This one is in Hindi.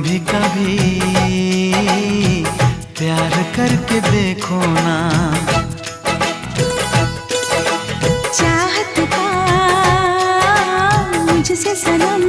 भी कभी प्यार करके देखो ना। चाहत का मुझसे सनम